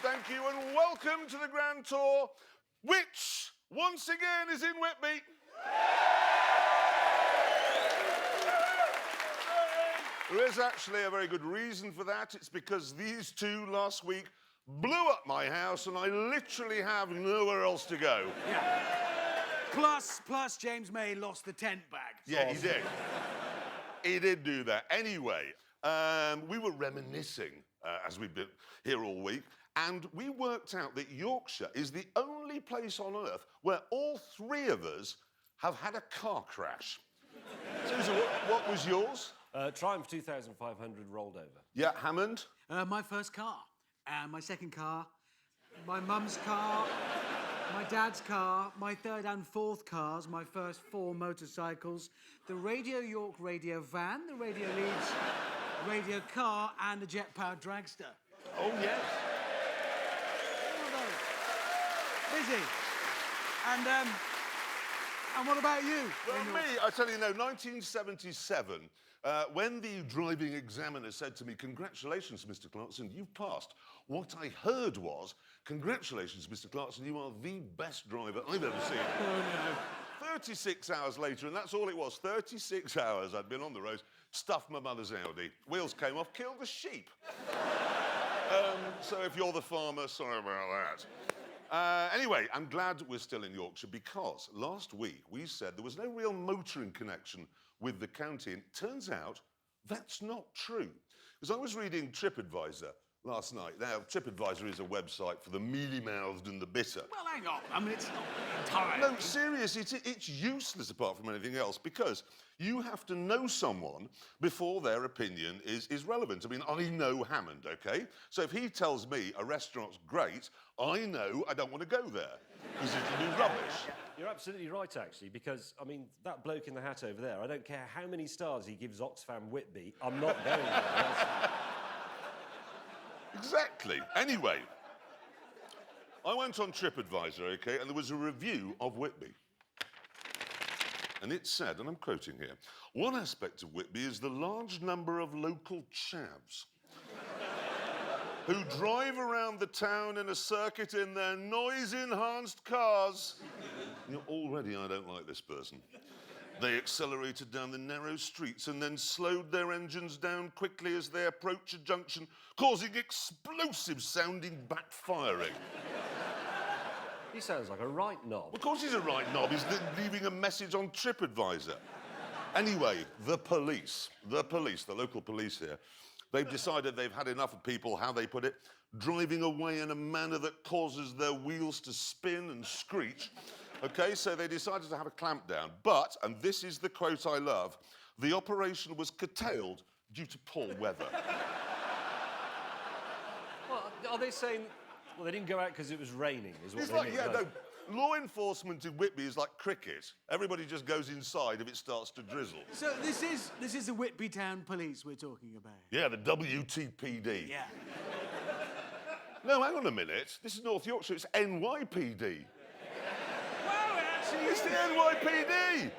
Thank you, and welcome to the Graund Tour, which, once again, is in Whitby. There is actually a very good reason for that. It's because these two last week blew up my house, and I literally have nowhere else to go. Yeah. Plus, James May lost the tent bag. Yeah, he did. He did do that. Anyway, we were reminiscing as we've been here all week, and we worked out that Yorkshire is the only place on earth where all three of us have had a car crash. Susan, what was yours? Triumph 2500 rolled over. Yeah, Hammond? My first car, and my second car, my mum's car, my dad's car, my third and fourth cars, my first 4 motorcycles, the Radio York radio van, the Radio Leeds radio car, and the jet-powered dragster. Oh, yes. All of those. Busy. And what about you? Well, me, I tell you, no, 1977, when the driving examiner said to me, "Congratulations, Mr. Clarkson, you've passed," what I heard was, "Congratulations, Mr. Clarkson, you are the best driver I've ever seen." Oh, no. 36 hours later, and that's all it was, 36 hours I'd been on the roads, stuffed my mother's Audi. Wheels came off, killed the sheep. So if you're the farmer, sorry about that. Anyway, I'm glad we're still in Yorkshire because last week we said there was no real motoring connection with the county, and it turns out that's not true. Because I was reading TripAdvisor last night. Now, TripAdvisor is a website for the mealy-mouthed and the bitter. Well, hang on. I mean, it's not entirely... No, seriously, it's useless apart from anything else because you have to know someone before their opinion is relevant. I mean, I know Hammond, OK? So if he tells me a restaurant's great, I know I don't want to go there because it'll be rubbish. You're absolutely right, actually, because, I mean, that bloke in the hat over there, I don't care how many stars he gives Oxfam Whitby, I'm not going there. Exactly. Anyway, I went on TripAdvisor, OK, and there was a review of Whitby. And it said, and I'm quoting here, "One aspect of Whitby is the large number of local chavs who drive around the town in a circuit in their noise-enhanced cars." You know, already I don't like this person. "They accelerated down the narrow streets and then slowed their engines down quickly as they approach a junction, causing explosive-sounding backfiring." He sounds like a right knob. Of course he's a right knob. He's leaving a message on TripAdvisor. Anyway, the local police here, they've decided they've had enough of people, how they put it, driving away in a manner that causes their wheels to spin and screech. OK, so they decided to have a clampdown. But, and this is the quote I love, "the operation was curtailed due to poor weather." Well, are they saying... Well, they didn't go out because it was raining, is what It's they like, mean. yeah, no, law enforcement in Whitby is like cricket. Everybody just goes inside if it starts to drizzle. So this is the Whitby Town Police we're talking about? Yeah, the WTPD. Yeah. No, hang on a minute. This is North Yorkshire. It's NYPD. Well, actually... It's the NYPD.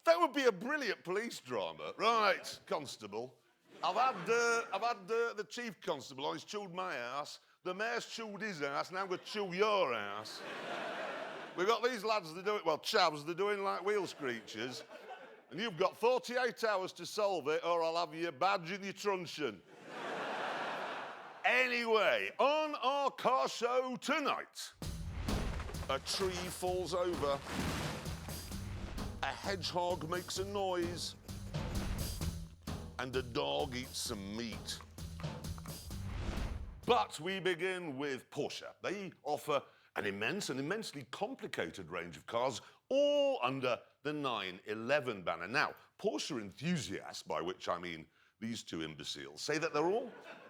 That would be a brilliant police drama. Right, Constable. I've had the Chief Constable. He's chewed my ass. The mayor's chewed his ass, now I'm going to chew your ass. We've got these lads that do it, well, chavs, they're doing like wheel screechers. And you've got 48 hours to solve it, or I'll have your badge in your truncheon. Anyway, on our car show tonight, a tree falls over, a hedgehog makes a noise, and a dog eats some meat. But we begin with Porsche. They offer an immense and immensely complicated range of cars, all under the 911 banner. Now, Porsche enthusiasts, by which I mean these two imbeciles, say that they're all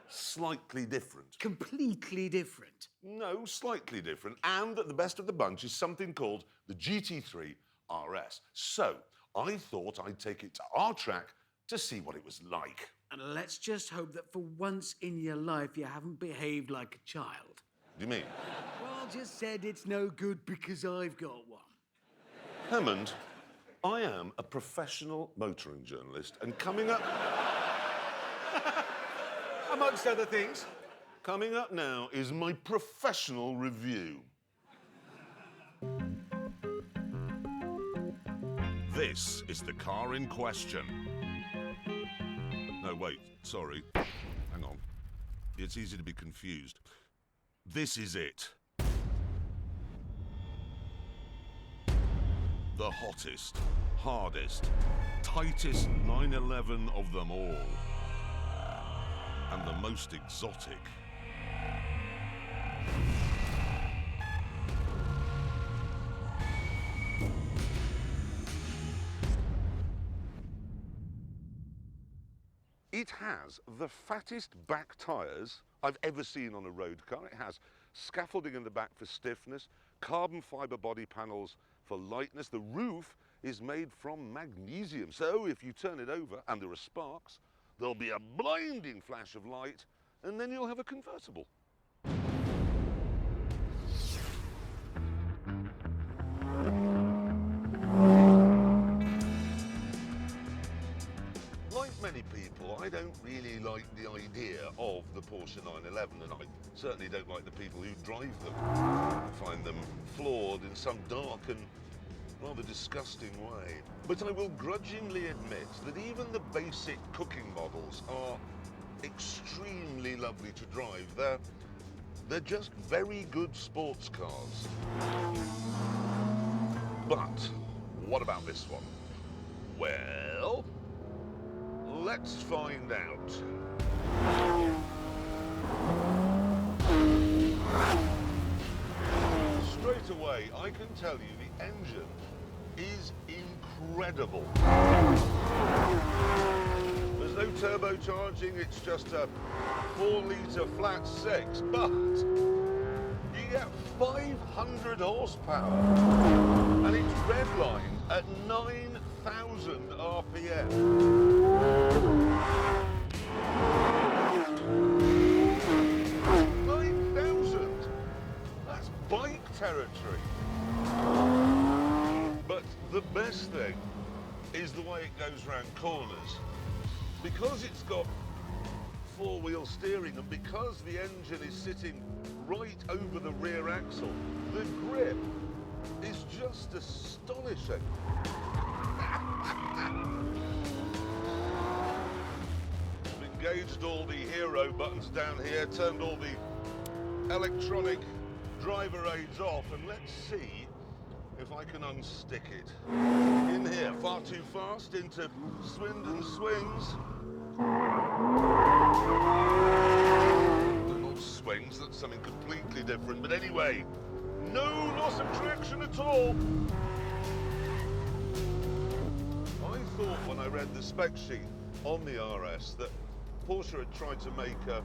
slightly different. Completely different. No, slightly different. And that the best of the bunch is something called the GT3 RS. So I thought I'd take it to our track to see what it was like. And let's just hope that for once in your life you haven't behaved like a child. What do you mean? Well, just said it's no good because I've got one. Hammond, I am a professional motoring journalist, and coming up... Amongst other things. Coming up now is my professional review. This is the car in question. No, wait, sorry. Hang on. It's easy to be confused. This is it. The hottest, hardest, tightest 911 of them all. And the most exotic. It has the fattest back tyres I've ever seen on a road car. It has scaffolding in the back for stiffness, carbon fibre body panels for lightness. The roof is made from magnesium, so if you turn it over and there are sparks, there'll be a blinding flash of light, and then you'll have a convertible. Like many people, I don't really like the idea of the Porsche 911, and I certainly don't like the people who drive them. I find them flawed in some dark and rather disgusting way. But I will grudgingly admit that even the basic cooking models are extremely lovely to drive. They're just very good sports cars. But what about this one? Well, let's find out. Straight away, I can tell you the engine is incredible. There's no turbocharging, it's just a 4-litre flat 6, but you get 500 horsepower and it's redlined at 9,000 RPM. 9,000! That's bike territory. But the best thing is the way it goes round corners. Because it's got 4-wheel steering and because the engine is sitting right over the rear axle, the grip is just astonishing. I've engaged all the hero buttons down here, turned all the electronic driver aids off, and let's see if I can unstick it. In here, far too fast, into Swindon swings. Little swings, that's something completely different. But anyway, no loss of traction at all. I thought when I read the spec sheet on the RS that Porsche had tried to make a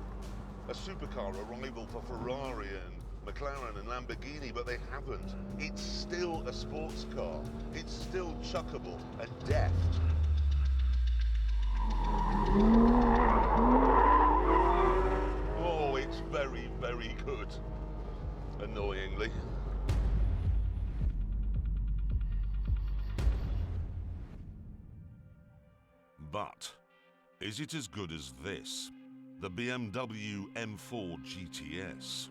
supercar, a rival for Ferrari and McLaren and Lamborghini, but they haven't. It's still a sports car. It's still chuckable and deft. Oh, it's very, very good. Annoyingly. But is it as good as this? The BMW M4 GTS.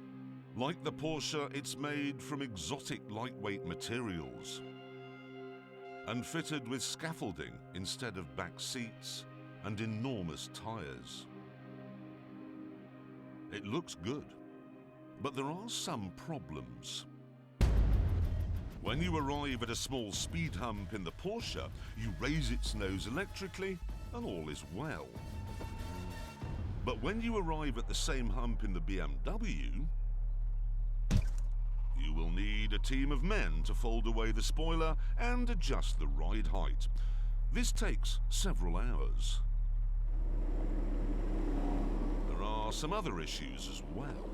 Like the Porsche, it's made from exotic lightweight materials and fitted with scaffolding instead of back seats and enormous tyres. It looks good, but there are some problems. When you arrive at a small speed hump in the Porsche, you raise its nose electrically and all is well. But when you arrive at the same hump in the BMW, you will need a team of men to fold away the spoiler and adjust the ride height. This takes several hours. There are some other issues as well.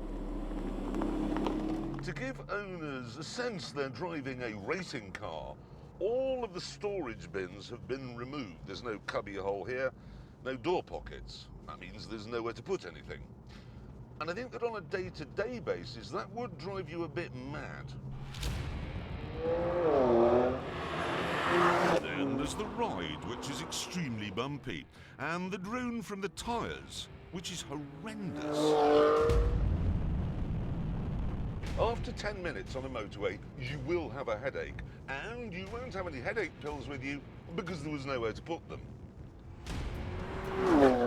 To give owners a sense they're driving a racing car, all of the storage bins have been removed. There's no cubby hole here, no door pockets. That means there's nowhere to put anything. And I think that on a day-to-day basis, that would drive you a bit mad. Then there's the ride, which is extremely bumpy, and the drone from the tyres, which is horrendous. After 10 minutes on a motorway, you will have a headache, and you won't have any headache pills with you because there was nowhere to put them.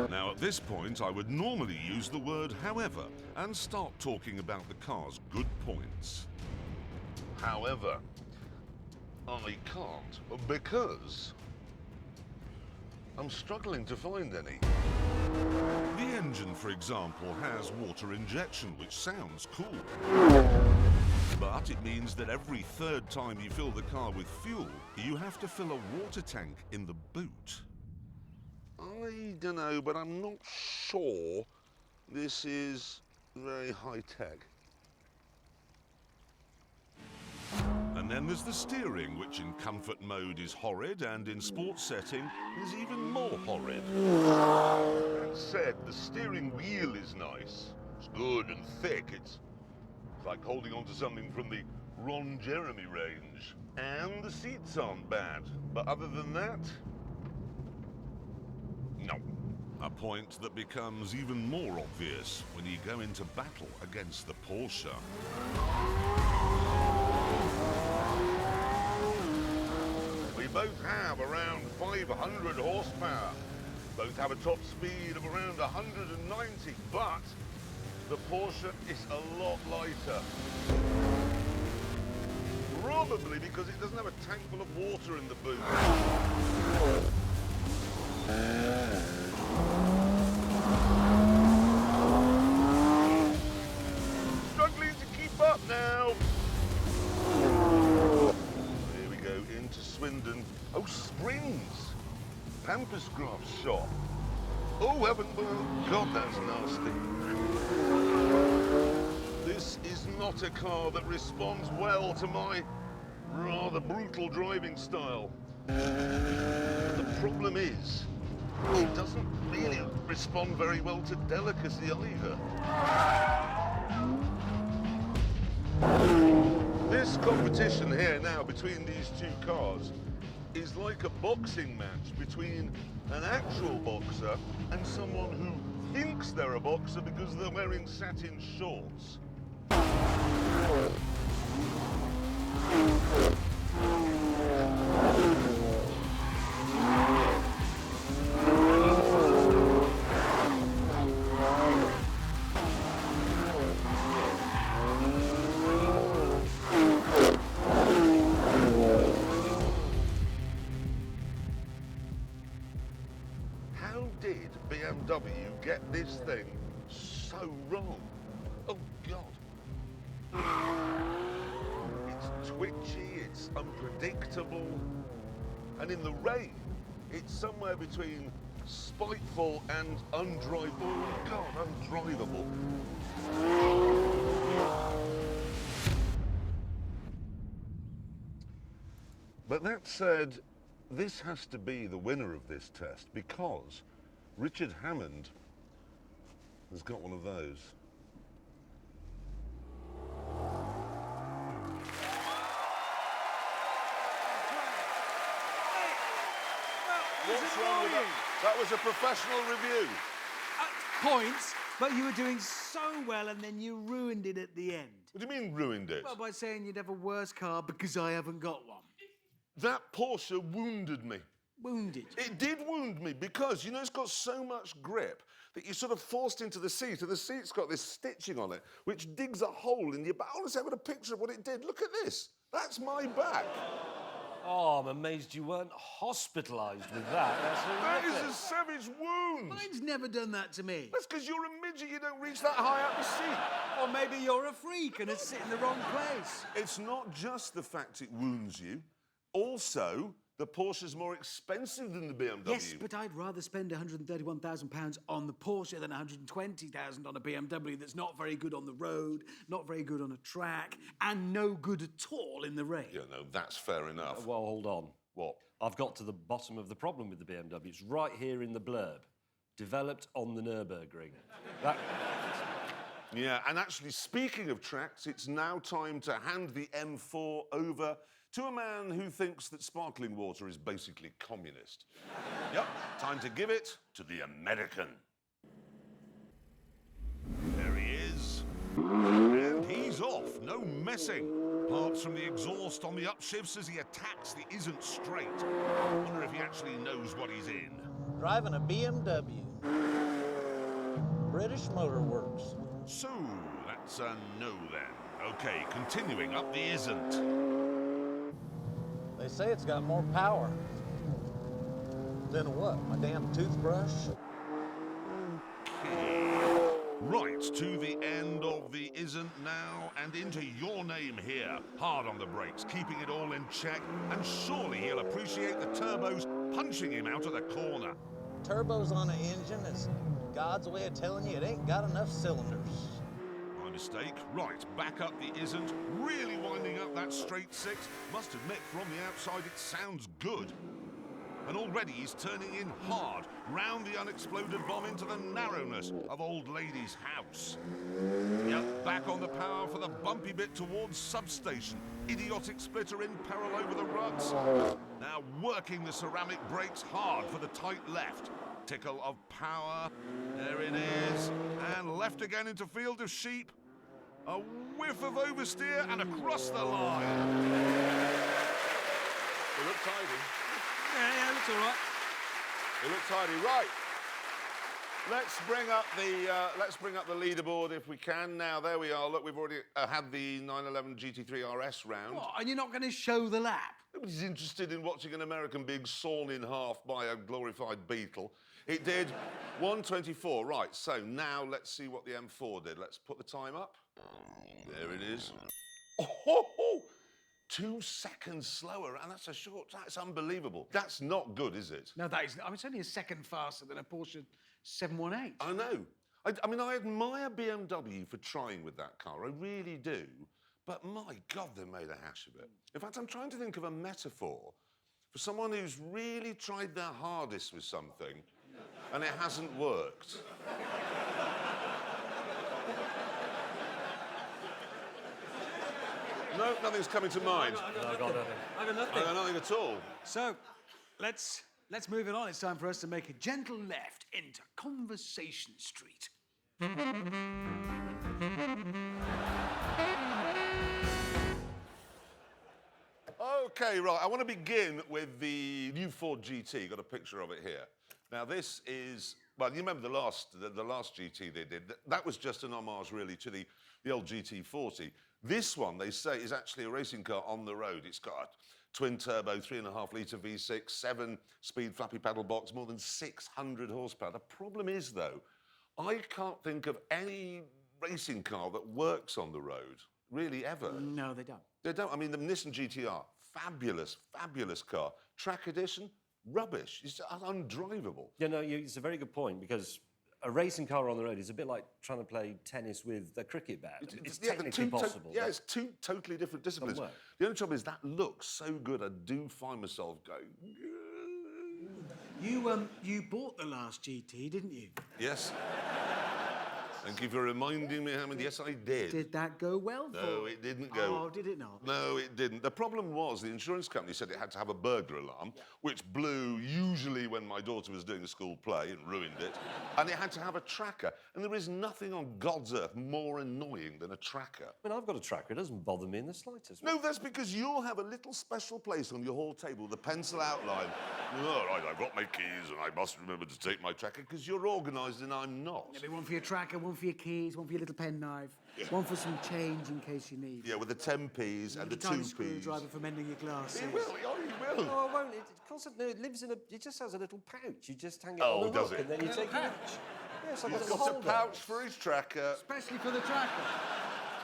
Now, at this point, I would normally use the word however and start talking about the car's good points. However, I can't because I'm struggling to find any. The engine, for example, has water injection, which sounds cool. But it means that every third time you fill the car with fuel, you have to fill a water tank in the boot. I don't know, but I'm not sure this is very high-tech. And then there's the steering, which in comfort mode is horrid, and in sports setting is even more horrid. That said, the steering wheel is nice. It's good and thick. It's like holding on to something from the Ron Jeremy range. And the seats aren't bad. But other than that, no. A point that becomes even more obvious when you go into battle against the Porsche. We both have around 500 horsepower. Both have a top speed of around 190, but the Porsche is a lot lighter. Probably because it doesn't have a tank full of water in the boot. Struggling to keep up now. Here we go into Swindon. Oh, Springs. Pampas Graft shop. Oh, heaven, oh, God, that's nasty. This is not a car that responds well to my rather brutal driving style. The problem is, it doesn't really respond very well to delicacy either. This competition here now between these two cars is like a boxing match between an actual boxer and someone who thinks they're a boxer because they're wearing satin shorts. How did BMW get this thing so wrong? Oh, God. It's twitchy, it's unpredictable, and in the rain, it's somewhere between spiteful and undrivable. Oh, God, undrivable. But that said, this has to be the winner of this test because Richard Hammond has got one of those. What's wrong with that? That was a professional review. Points, but you were doing so well and then you ruined it at the end. What do you mean ruined it? Well, by saying you'd have a worse car because I haven't got one. That Porsche wounded me. Wounded. It did wound me because, you know, it's got so much grip that you're sort of forced into the seat, and the seat's got this stitching on it, which digs a hole in your back. Honestly, I've got a picture of what it did. Look at this. That's my back. Oh, I'm amazed you weren't hospitalised with that. That's That is horrific. a savage wound. Mine's never done that to me. That's because you're a midget. You don't reach that high up the seat. Or maybe you're a freak and it's in the wrong place. It's not just the fact it wounds you. Also, the Porsche's more expensive than the BMW. Yes, but I'd rather spend £131,000 on the Porsche than £120,000 on a BMW that's not very good on the road, not very good on a track, and no good at all in the rain. Yeah, no, that's fair enough. Well, hold on. What? I've got to the bottom of the problem with the BMW. It's right here in the blurb. Developed on the Nürburgring. That... Yeah, and actually, speaking of tracks, it's now time to hand the M4 over to a man who thinks that sparkling water is basically communist. Yep, time to give it to the American. There he is. And he's off, no messing. Parts from the exhaust on the upshifts as he attacks the isn't straight. I wonder if he actually knows what he's in. Driving a BMW. British Motor Works. So, that's a no then. Okay, continuing up the isn't. They say it's got more power. Than what? My damn toothbrush? Okay. Right, to the end of the isn't now, and into your name here. Hard on the brakes, keeping it all in check, and surely he'll appreciate the turbos punching him out of the corner. Turbos on an engine is God's way of telling you it ain't got enough cylinders. My mistake. Right, back up the isn't. Really winding up that straight six. Must admit, from the outside, it sounds good. And already he's turning in hard, round the unexploded bomb into the narrowness of Old Lady's house. Yep, back on the power for the bumpy bit towards Substation. Idiotic splitter in peril over the ruts. Now working the ceramic brakes hard for the tight left. Tickle of power. There it is. And left again into field of sheep. A whiff of oversteer and across the line. It looked tidy. Yeah, looks all right. It looked tidy. Right. Let's bring up the leaderboard if we can. Now there we are. Look, we've already had the 911 GT3 RS round. What, and you're not going to show the lap? Nobody's interested in watching an American big sawn in half by a glorified Beetle. It did 1:24. Right. So now let's see what the M4 did. Let's put the time up. There it is. Oh, 2 seconds slower, and that's a short time. It's unbelievable. That's not good, is it? No, that isn't. I mean, it's only a second faster than a Porsche 718. I know. I mean, I admire BMW for trying with that car. I really do. But my God, they made a hash of it. In fact, I'm trying to think of a metaphor for someone who's really tried their hardest with something and it hasn't worked. No, nothing's coming to mind. I got nothing. I got nothing. I got nothing at all. So, let's move it on. It's time for us to make a gentle left into Conversation Street. Okay, right. I want to begin with the new Ford GT. Got a picture of it here. Now, this is, well, you remember the last GT they did? That was just an homage, really, to the old GT40. This one, they say, is actually a racing car on the road. It's got a twin-turbo, 3.5-litre V6, 7-speed flappy paddle box, more than 600 horsepower. The problem is, though, I can't think of any racing car that works on the road, really, ever. No, they don't. They don't. I mean, the Nissan GTR, fabulous, fabulous car. Track edition, rubbish. It's undrivable. Yeah, no, it's a very good point, because a racing car on the road is a bit like trying to play tennis with a cricket bat. It's yeah, technically possible. Yeah, it's two totally different disciplines. work. The only trouble is that looks so good, I do find myself going... You bought the last GT, didn't you? Yes. Thank you for reminding me, Hammond. Yes, I did. Did that go well for No, it didn't go. Oh, did it not? No, it didn't. The problem was the insurance company said it had to have a burglar alarm, which blew usually when my daughter was doing a school play and ruined it. And it had to have a tracker. And there is nothing on God's earth more annoying than a tracker. I mean, I've got a tracker. It doesn't bother me in the slightest. No, that's because you'll have a little special place on your hall table with a pencil outline. All right, I've got my keys and I must remember to take my tracker because you're organised and I'm not. Maybe one for your tracker, one for your keys, one for your little penknife, one for some change in case you need. Yeah, with the 10p's and the tiny 2p's. screwdriver for mending your glasses. He will, he will. No, I won't. It constantly, it lives in a. It just has a little pouch. You just hang it Oh, on the does hook, it? and then you take it. Yes, I've got He's a little got a holder. pouch for his tracker. Especially for the tracker.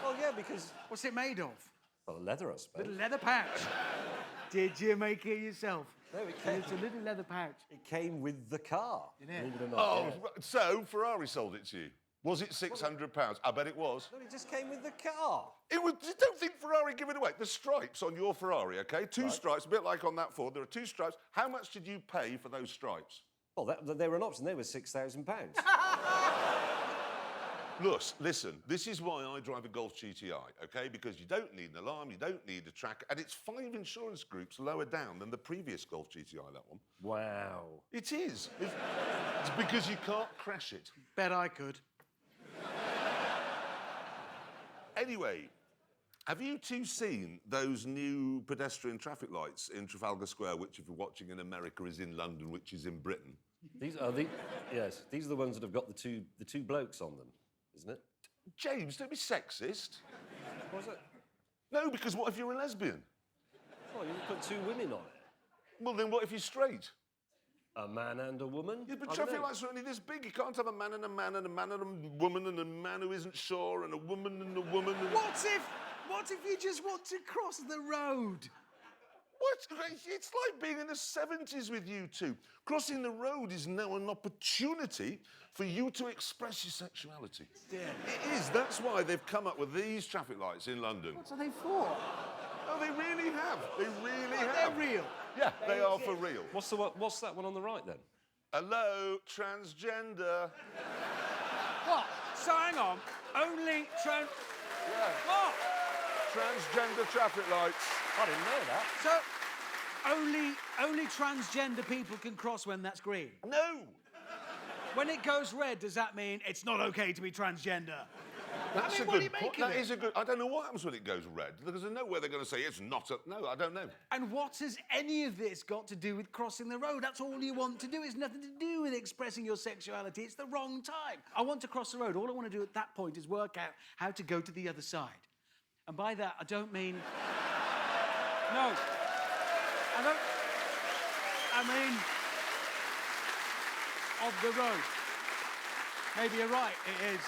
Well, yeah, because What's it made of? well, leather, I suppose. Little leather pouch. Did you make it yourself? No, it came. It's a little leather pouch. It came with the car. Did it? Believe it or not. Oh, yeah. so Ferrari sold it to you. Was it £600? I bet it was. No, it just came with the car. It was. You don't think Ferrari give it away? The stripes on your Ferrari, okay? Two stripes, a bit like on that Ford. There are 2 stripes. How much did you pay for those stripes? Well, they were an option. They were £6,000. Listen, this is why I drive a Golf GTI, okay? Because you don't need an alarm, you don't need a tracker, and it's 5 insurance groups lower down than the previous Golf GTI, that one. Wow. It is. It's because you can't crash it. Bet I could. Anyway, have you two seen those new pedestrian traffic lights in Trafalgar Square, which, if you're watching in America, is in London, which is in Britain? These are these are the ones that have got the two blokes on them, isn't it? James, don't be sexist. What is it? No, because what if you're a lesbian? Oh, you put 2 women on it. Well, then what if you're straight? A man and a woman? Yeah, but I don't traffic know. lights are only this big. You can't have a man and a man and a man and a woman and a man who isn't sure and a woman and a woman and... What if you just want to cross the road? What? It's like being in the 70s with you two. Crossing the road is now an opportunity for you to express your sexuality. Yeah. It is. That's why they've come up with these traffic lights in London. What are they for? Oh, they really have. They really have. They're real. Yeah, they are for real. What's that one on the right then? Hello, transgender. What? So hang on. Only trans... Yeah. What? Transgender traffic lights. I didn't know that. So only transgender people can cross when that's green. No. When it goes red, does that mean it's not okay to be transgender? That's I mean, a what do good you point. make of That it? is a good... I don't know what happens when it goes red, because I know where they're going to say it's not a... No, I don't know. And what has any of this got to do with crossing the road? That's all you want to do. It's nothing to do with expressing your sexuality. It's the wrong time. I want to cross the road. All I want to do at that point is work out how to go to the other side. And by that, I don't mean... No. I mean... of the road. Maybe you're right, it is.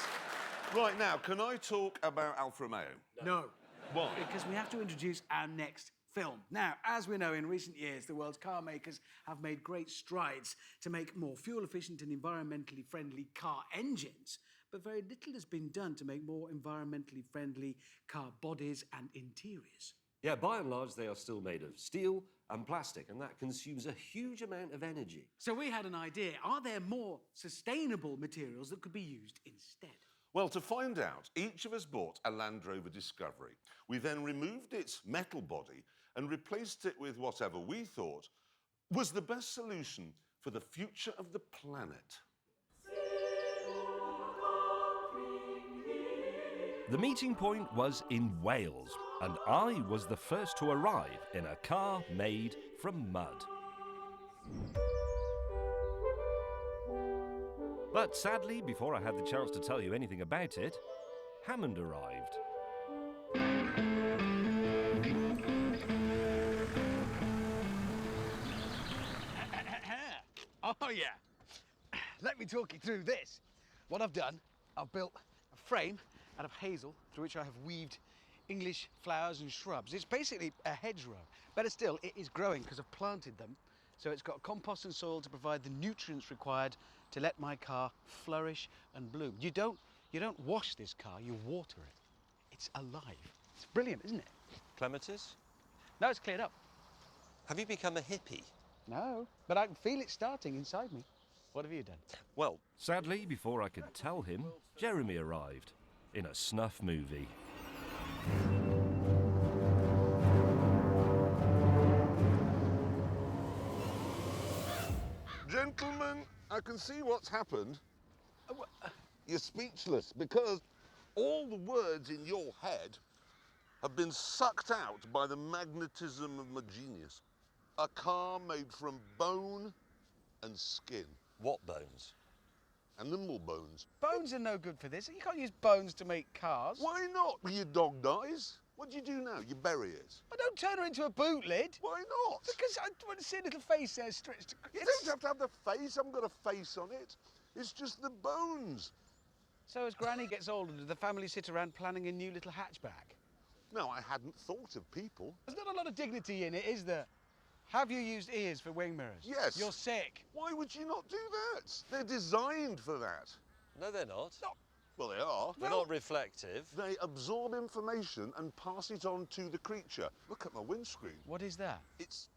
Right, now, can I talk about Alfa Romeo? No. Why? Because we have to introduce our next film. Now, as we know, in recent years, the world's car makers have made great strides to make more fuel-efficient and environmentally friendly car engines, but very little has been done to make more environmentally friendly car bodies and interiors. Yeah, by and large, they are still made of steel and plastic, and that consumes a huge amount of energy. So we had an idea. Are there more sustainable materials that could be used instead? Well, to find out, each of us bought a Land Rover Discovery. We then removed its metal body and replaced it with whatever we thought was the best solution for the future of the planet. The meeting point was in Wales, and I was the first to arrive in a car made from mud. But sadly, before I had the chance to tell you anything about it, Hammond arrived. Oh, yeah. Let me talk you through this. What I've done, I've built a frame out of hazel through which I have weaved English flowers and shrubs. It's basically a hedgerow. Better still, it is growing because I've planted them. So it's got compost and soil to provide the nutrients required to let my car flourish and bloom. You don't wash this car, you water it. It's alive. It's brilliant, isn't it? Clematis, No, it's cleared up. have you become a hippie? No, but I can feel it starting inside me. What have you done? Well, Sadly, before I could tell him, Jeremy arrived in a snuff movie. Gentlemen, I can see what's happened. You're speechless because all the words in your head have been sucked out by the magnetism of my genius. A car made from bone and skin. what bones? Animal bones. Bones are no good for this. You can't use bones to make cars. Why not? Well, your dog dies. What do you do now? You bury it. I don't turn her into a boot lid. Why not? Because I want to see a little face there stretched. You don't have to have the face. I haven't got a face on it. It's just the bones. So as Granny gets older, do the family sit around planning a new little hatchback? No, I hadn't thought of people. There's not a lot of dignity in it, is there? Have you used ears for wing mirrors? Yes. You're sick. Why would you not do that? They're designed for that. No, they're not. No. Well, they are. They're not reflective. They absorb information and pass it on to the creature. Look at my windscreen. What is that? It's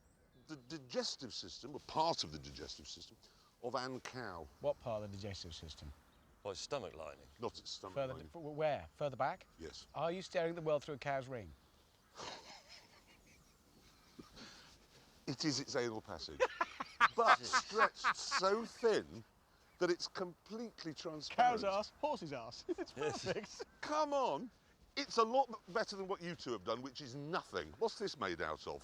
the digestive system, or part of the digestive system, of Anne Cow. What part of the digestive system? Well, it's stomach lining. Not its stomach Further, lining. where? Further back? Yes. Are you staring at the world through a cow's ring? It is its anal passage, but stretched so thin that it's completely transparent. Cow's ass, horse's ass. It's perfect. Come on. It's a lot better than what you two have done, which is nothing. What's this made out of?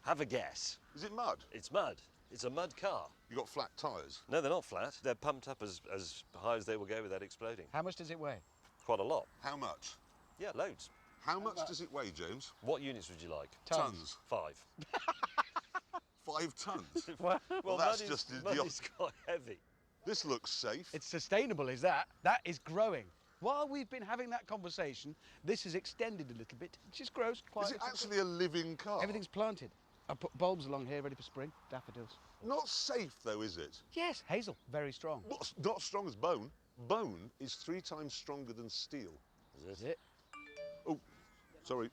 Have a guess. Is it mud? It's mud. It's a mud car. You got flat tyres? No, they're not flat. They're pumped up as high as they will go without exploding. How much does it weigh? Quite a lot. How much? Yeah, loads. How much does it weigh, James? What units would you like? Tons. 5. 5 tons. Well, Well, that's mud just is, idiotic. mud is quite heavy. This looks safe. it's sustainable, is that? That is growing. While we've been having that conversation, this has extended a little bit. It just grows quite. Is it actually a living car? Everything's planted. I put bulbs along here ready for spring. Daffodils. Not safe, though, is it? Yes, hazel. Very strong. Not strong as bone. Bone is 3 times stronger than steel. Is it? Oh, sorry.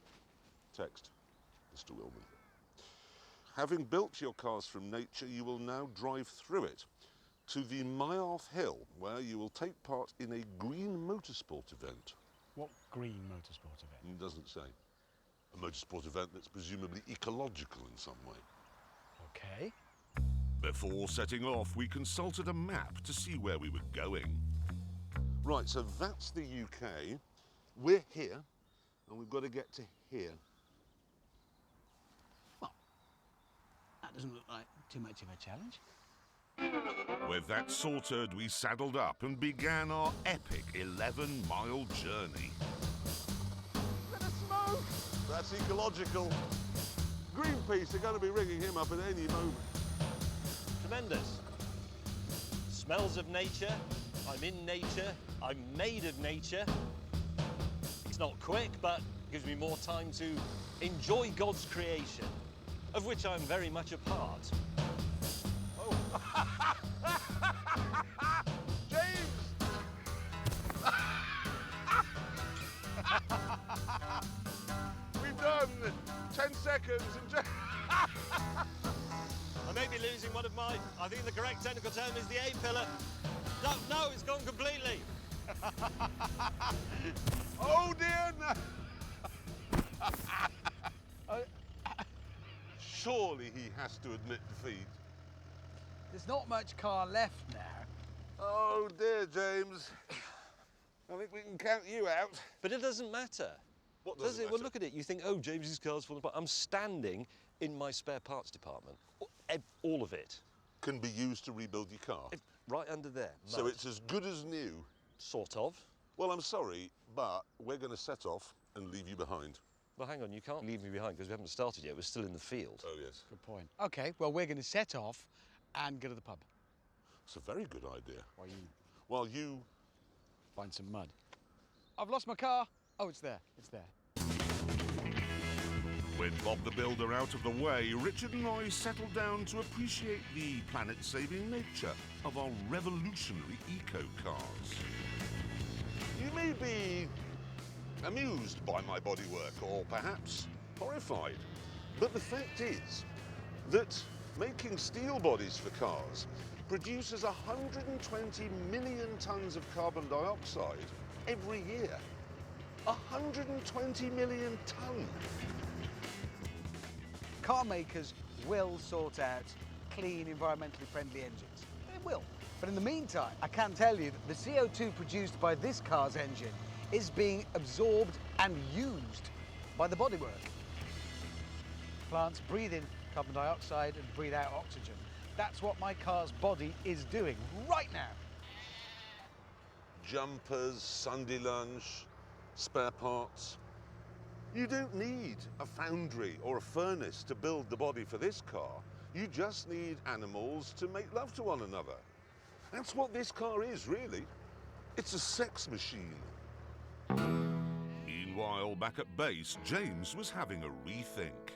Text, Mr. Willman. Having built your cars from nature, you will now drive through it to the Myoff Hill, where you will take part in a green motorsport event. What green motorsport event? It doesn't say. A motorsport event that's presumably ecological in some way. Okay. Before setting off, we consulted a map to see where we were going. Right, so that's the UK. We're here, and we've got to get to here. Well, that doesn't look like too much of a challenge. With that sorted, we saddled up and began our epic 11-mile journey. Bit of smoke! That's ecological. Greenpeace are going to be ringing him up at any moment. Tremendous. Smells of nature. I'm in nature. I'm made of nature. It's not quick, but gives me more time to enjoy God's creation, of which I'm very much a part. Oh. James! We've done 10 seconds and I may be losing one of my, I think the correct technical term is the A pillar. No, it's gone completely. Oh dear! No. Surely he has to admit defeat. There's not much car left now. Oh dear, James. I think we can count you out. But it doesn't matter. What Does doesn't it? Well, matter? look at it. You think, oh, James's car's falling apart. I'm standing in my spare parts department. All of it. Can be used to rebuild your car. Right under there. So Mud. it's as good as new. Sort of. Well, I'm sorry, but we're going to set off and leave you behind. Well, hang on. You can't leave me behind because we haven't started yet. We're still in the field. Oh, yes. Good point. Okay, well, we're going to set off and go to the pub. It's a very good idea. While you While you... find some mud. I've lost my car. Oh, it's there. It's there. With Bob the Builder out of the way, Richard and I settled down to appreciate the planet-saving nature of our revolutionary eco-cars. You may be amused by my bodywork, or perhaps horrified. But the fact is that making steel bodies for cars produces 120 million tons of carbon dioxide every year. 120 million tons. Car makers will sort out clean, environmentally friendly engines. They will. But in the meantime, I can tell you that the CO2 produced by this car's engine is being absorbed and used by the bodywork. Plants breathe in carbon dioxide and breathe out oxygen. That's what my car's body is doing right now. Jumpers, Sunday lunch, spare parts. You don't need a foundry or a furnace to build the body for this car. You just need animals to make love to one another. That's what this car is, really. It's a sex machine. Meanwhile, back at base, James was having a rethink.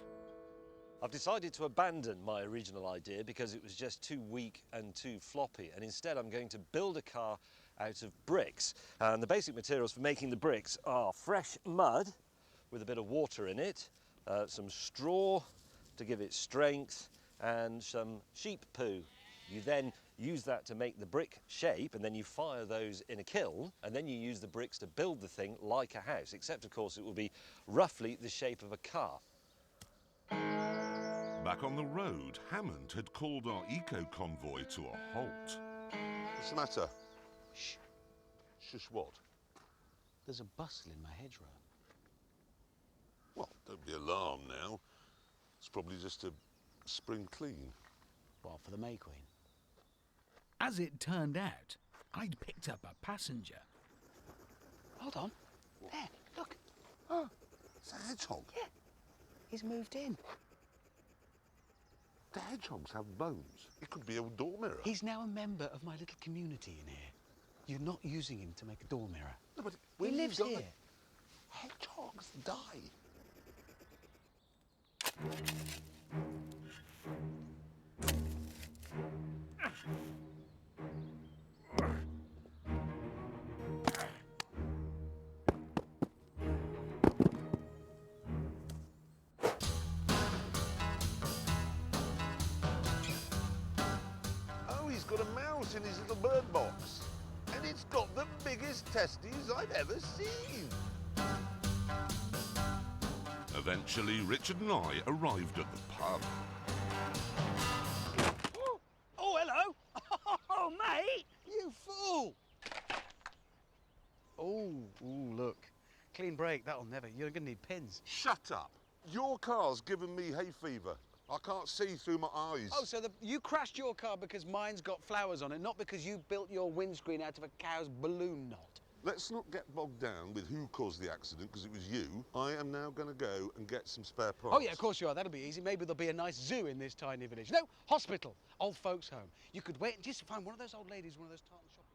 I've decided to abandon my original idea because it was just too weak and too floppy, and instead I'm going to build a car out of bricks. And the basic materials for making the bricks are fresh mud with a bit of water in it, some straw to give it strength, and some sheep poo. You then use that to make the brick shape, and then you fire those in a kiln, and then you use the bricks to build the thing like a house, except of course it will be roughly the shape of a car. Back on the road, Hammond had called our eco-convoy to a halt. What's the matter? Shh. Shush what? There's a bustle in my hedgerow. Well, don't be alarmed now. It's probably just a spring clean. Well, for the May Queen. As it turned out, I'd picked up a passenger. Hold on. There, look. Oh, it's a hedgehog. Yeah, he's moved in. The hedgehogs have bones. It could be a door mirror. He's now a member of my little community in here. You're not using him to make a door mirror. No, but He when lives you die, here. hedgehogs die. Oh, he's got a mouse in his little bird box. And it's got the biggest testes I've ever seen. Eventually, Richard and I arrived at the pub. Oh, hello. Oh, mate. You fool. Oh, look. Clean break, that'll never. You're going to need pins. Shut up. Your car's given me hay fever. I can't see through my eyes. Oh, so you crashed your car because mine's got flowers on it, not because you built your windscreen out of a cow's balloon knot. Let's not get bogged down with who caused the accident, because it was you. I am now going to go and get some spare parts. Oh, yeah, of course you are. That'll be easy. Maybe there'll be a nice zoo in this tiny village. No, hospital, old folks' home. You could wait and just find one of those old ladies, one of those tartan shops.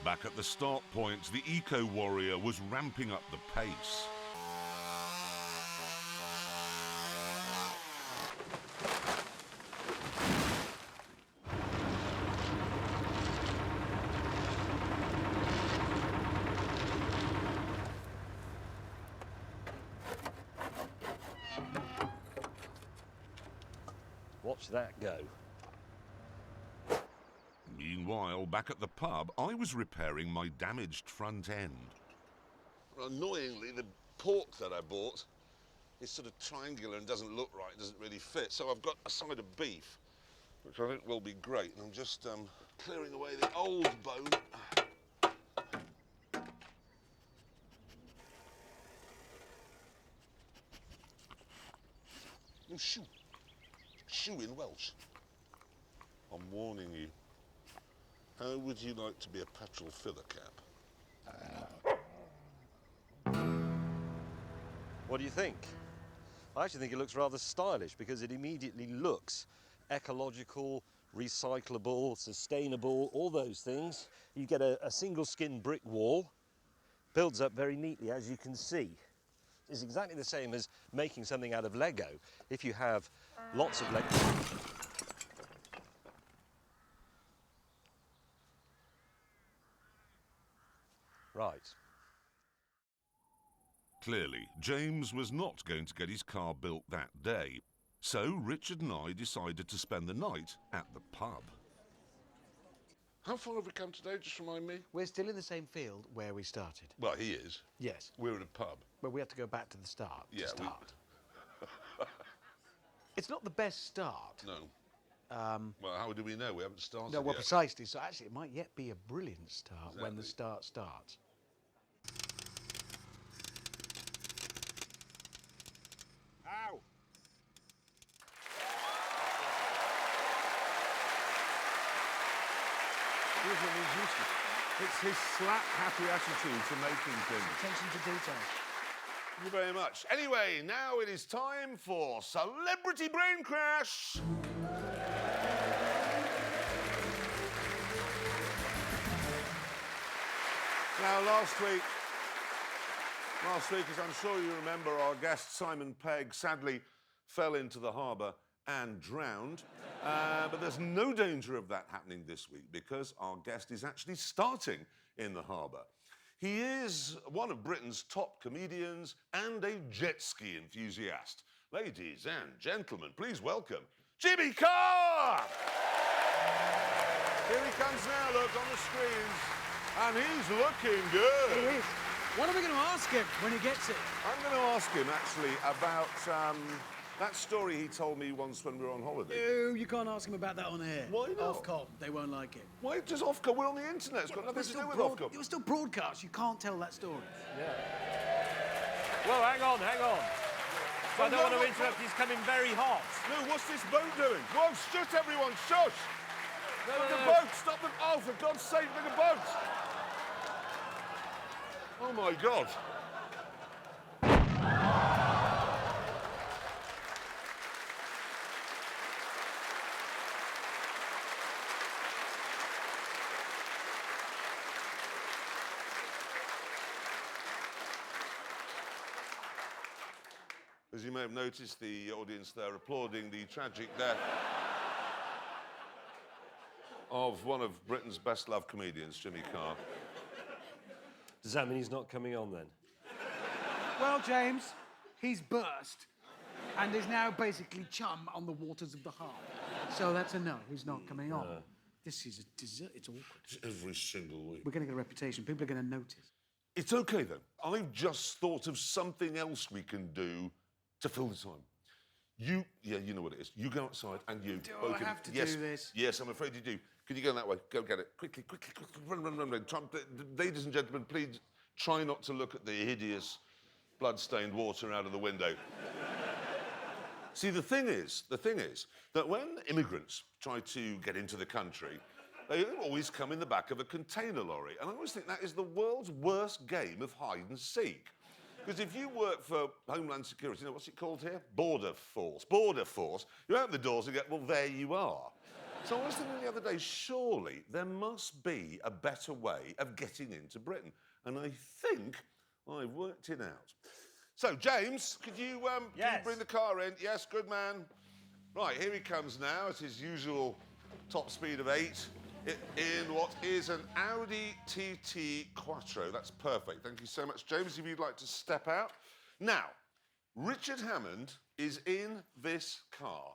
Back at the start point, the eco-warrior was ramping up the pace. Watch that go. Meanwhile, back at the pub, I was repairing my damaged front end. Annoyingly, the pork that I bought is sort of triangular and doesn't look right, doesn't really fit. So I've got a side of beef, which I think will be great. And I'm just clearing away the old bone. Oh, shoo. Shoo in Welsh. I'm warning you. How would you like to be a petrol filler cap? What do you think? I actually think it looks rather stylish because it immediately looks ecological, recyclable, sustainable, all those things. You get a single skin brick wall, builds up very neatly, as you can see. It's exactly the same as making something out of Lego. If you have lots of Lego. Right. Clearly, James was not going to get his car built that day. So Richard and I decided to spend the night at the pub. How far have we come today? Just remind me. We're still in the same field where we started. Well, he is. Yes. We're at a pub. But we have to go back to the start Yeah, to start. It's not the best start. No. Well, how do we know? We haven't started No, well, yet. precisely. So actually, it might yet be a brilliant start when the start starts. Ow! Here's what he's used to. It's his slap happy attitude to making things. Attention to detail. Thank you very much. Anyway, now it is time for Celebrity Brain Crash. Now, last week, as I'm sure you remember, our guest Simon Pegg sadly fell into the harbour and drowned. But there's no danger of that happening this week because our guest is actually starting in the harbour. He is one of Britain's top comedians and a jet ski enthusiast. Ladies and gentlemen, please welcome Jimmy Carr! Here he comes now, look, on the screens. And he's looking good. He is. What are we going to ask him when he gets it? I'm going to ask him, actually, about that story he told me once when we were on holiday. No, you can't ask him about that on air. Why not? Ofcom, they won't like it. Why just Ofcom? We're on the internet. It's got nothing to do with Ofcom. It was still broadcast. You can't tell that story. Well, hang on. So I don't want to interrupt. He's coming very hot. No, what's this boat doing? Whoa, shush, everyone, shush! Stop the boat! Stop the... Oh, for God's sake, look at the boat! Oh, my God. As you may have noticed, the audience there applauding the tragic death of one of Britain's best-loved comedians, Jimmy Carr. Does that mean he's not coming on then? Well, James, he's burst and is now basically chum on the waters of the harbour. So that's a no. He's not coming on. This is a dessert. It's awkward. It's every single week. We're going to get a reputation. People are going to notice. It's okay, then. I've just thought of something else we can do to fill the time. You know what it is. You go outside and you... Do I have to do this? Yes, I'm afraid you do. Can you go that way? Go get it. Quickly. Run. Ladies and gentlemen, please try not to look at the hideous blood-stained water out of the window. See, the thing is that when immigrants try to get into the country, they always come in the back of a container lorry. And I always think that is the world's worst game of hide and seek. Because if you work for Homeland Security, you know, what's it called here? Border Force. You open the doors and get, well, there you are. So I was thinking the other day, surely there must be a better way of getting into Britain. And I think I've worked it out. So, James, could you bring the car in? Yes, good man. Right, here he comes now at his usual top speed of 8 in what is an Audi TT Quattro. That's perfect. Thank you so much, James, if you'd like to step out. Now, Richard Hammond is in this car.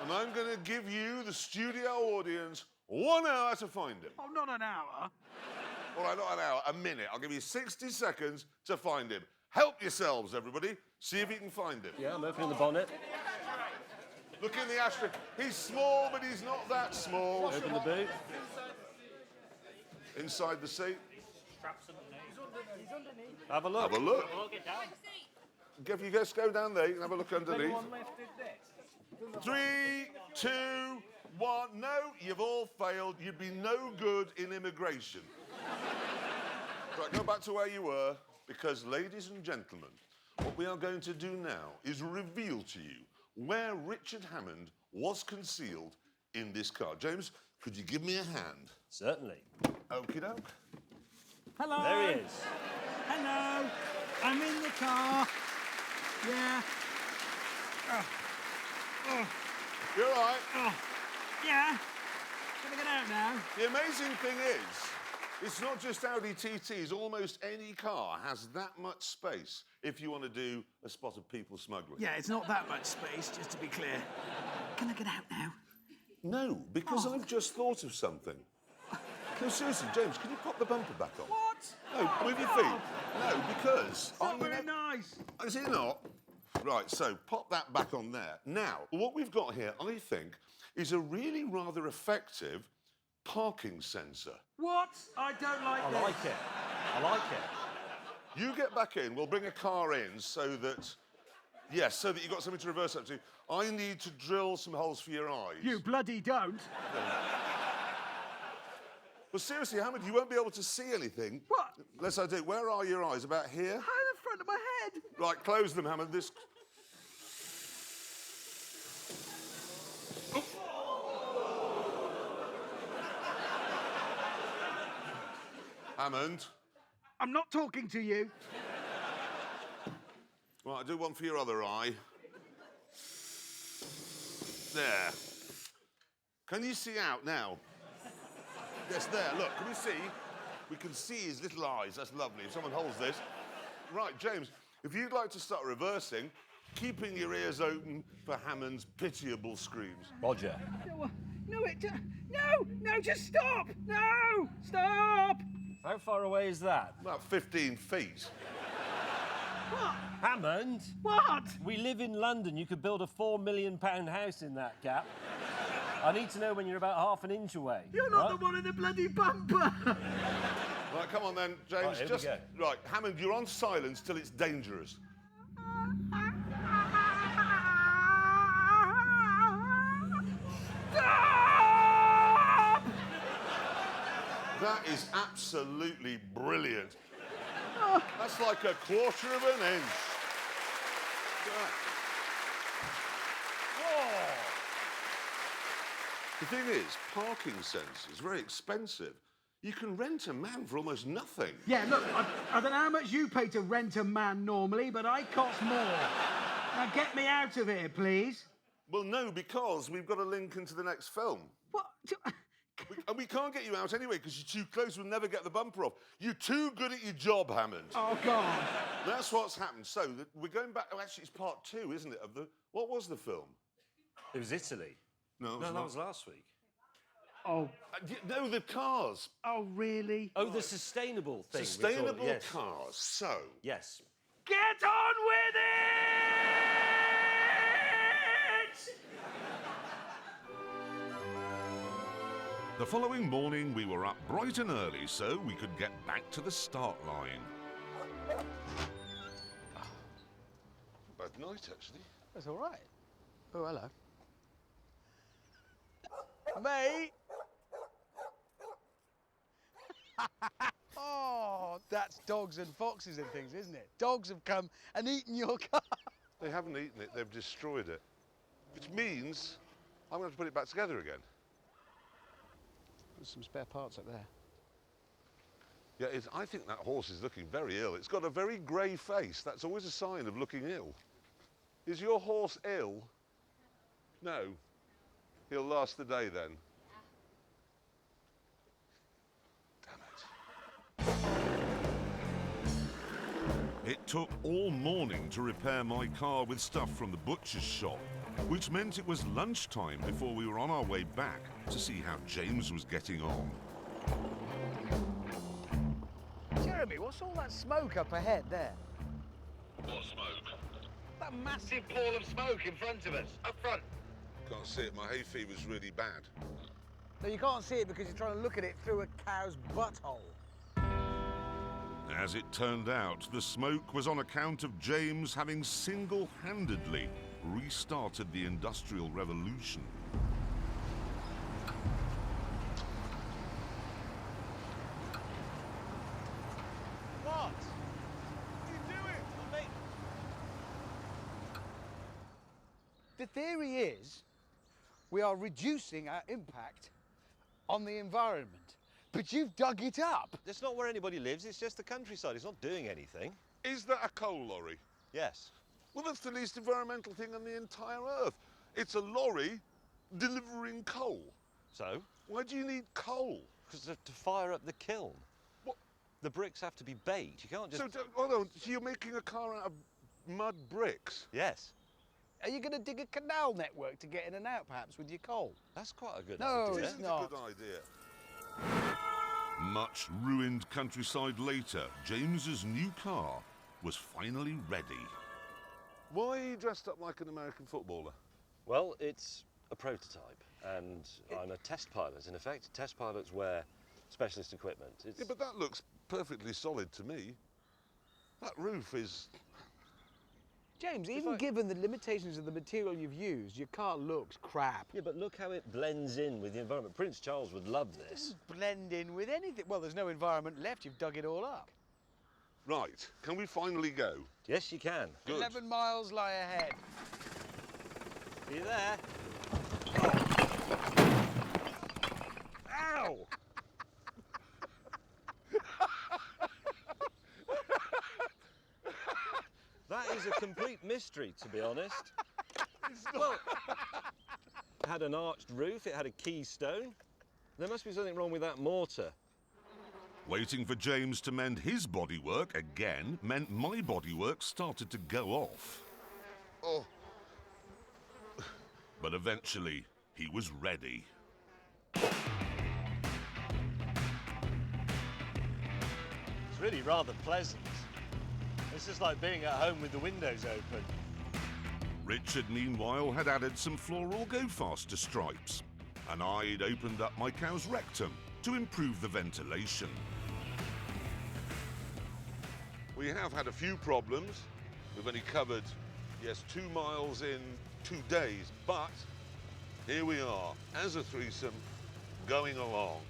And I'm going to give you, the studio audience, 1 hour to find him. Oh, not an hour. All right, not an hour, a minute. I'll give you 60 seconds to find him. Help yourselves, everybody. See if you can find him. Yeah, I'm opening the bonnet. Look in the ashtray. He's small, but he's not that small. Open the boot. Inside the seat. Have a look. Have a look. If you just go down there, you can have a look underneath. 3, 2, 1. No, you've all failed. You'd be no good in immigration. Right, go back to where you were, because, ladies and gentlemen, what we are going to do now is reveal to you where Richard Hammond was concealed in this car. James, could you give me a hand? Certainly. Okie doke. Hello. There he is. Hello. I'm in the car. Yeah. You're all right. Yeah. Can I get out now? The amazing thing is It's not just Audi TTs. Almost any car has that much space if you want to do a spot of people smuggling. Yeah, it's not that much space, just to be clear. Can I get out now? No, because I've just thought of something. No, seriously, James, can you pop the bumper back on? What? No, move your feet. No, because... Not very nice. Is it not? Right, so pop that back on there. Now, what we've got here, I think, is a really rather effective parking sensor. What? I don't like I this. like it. I like it. You get back in, we'll bring a car in so that... Yes, so that you've got something to reverse up to. I need to drill some holes for your eyes. You bloody don't. Well, seriously, Hammond, you won't be able to see anything. What? Unless I do. Where are your eyes? About here? High in the front of my head. Right, close them, Hammond. This... Hammond. I'm not talking to you. Right, I'll do one for your other eye. There. Can you see out now? Yes, there, look, can you see? We can see his little eyes, that's lovely. If someone holds this. Right, James, if you'd like to start reversing, keeping your ears open for Hammond's pitiable screams. Roger. No, just stop. No, stop. How far away is that? About 15 feet. What? Hammond, What? we live in London. You could build a £4 million house in that gap. I need to know when you're about half an inch away. You're not right? the one in the bloody bumper. Right, come on then, James. Right, here we go. Right, Hammond, you're on silence till it's dangerous. Stop! That is absolutely brilliant. That's like a quarter of an inch. Right. Whoa. The thing is, parking sensors, very expensive. You can rent a man for almost nothing. Yeah, look, I don't know how much you pay to rent a man normally, but I cost more. Now get me out of here, please. Well, no, because we've got a link into the next film. What? And we can't get you out anyway because you're too close. We'll never get the bumper off. You're too good at your job, Hammond. Oh, God. That's what's happened. So we're going back. Oh, actually, it's part 2, isn't it? Of the what was the film? It was Italy. No, No, that was last week. Oh, no, the cars. oh, really? Oh, the sustainable thing. Sustainable yes. cars. So. Yes. Get on with it! The following morning, we were up bright and early so we could get back to the start line. Bad night, actually. That's all right. Oh, hello. Mate! Oh, that's dogs and foxes and things, isn't it? Dogs have come and eaten your car. They haven't eaten it, they've destroyed it. Which means I'm going to have to put it back together again. There's some spare parts up there. Yeah, I think that horse is looking very ill. It's got a very grey face. That's always a sign of looking ill. Is your horse ill? No. He'll last the day then. Damn it. It took all morning to repair my car with stuff from the butcher's shop, which meant it was lunchtime before we were on our way back to see how James was getting on. Jeremy, what's all that smoke up ahead there? What smoke? That massive ball of smoke in front of us, up front. Can't see it. My hay fever's really bad. No, you can't see it because you're trying to look at it through a cow's butthole. As it turned out, the smoke was on account of James having single-handedly restarted the Industrial Revolution. What? What are you doing? Mate. The theory is we are reducing our impact on the environment. But you've dug it up. That's not where anybody lives. It's just the countryside. It's not doing anything. Is that a coal lorry? Yes. Well, that's the least environmental thing on the entire Earth. It's a lorry delivering coal. So? Why do you need coal? Because to fire up the kiln. The bricks have to be baked. You can't just... Hold on, so you're making a car out of mud bricks? Yes. Are you going to dig a canal network to get in and out, perhaps, with your coal? That's quite a good No, idea. it's Isn't not. a good idea. Much ruined countryside later, James's new car was finally ready. Why are you dressed up like an American footballer? Well, it's a prototype, and I'm a test pilot, in effect. Test pilots wear specialist equipment. It's... Yeah, but that looks perfectly solid to me. That roof is... James, even given the limitations of the material you've used, your car looks crap. Yeah, but look how it blends in with the environment. Prince Charles would love It this. doesn't blend in with anything. Well, there's no environment left. You've dug it all up. Right, can we finally go? Yes, you can. Good. 11 miles lie ahead. Are you there? Ow! That is a complete mystery, to be honest. Well, it had an arched roof, it had a keystone. There must be something wrong with that mortar. Waiting for James to mend his bodywork again meant my bodywork started to go off. Oh. But eventually, he was ready. It's really rather pleasant. It's just like being at home with the windows open. Richard, meanwhile, had added some floral go-faster stripes, and I'd opened up my cow's rectum to improve the ventilation. We have had a few problems. We've only covered, yes, 2 miles in 2 days, but here we are, as a threesome, going along.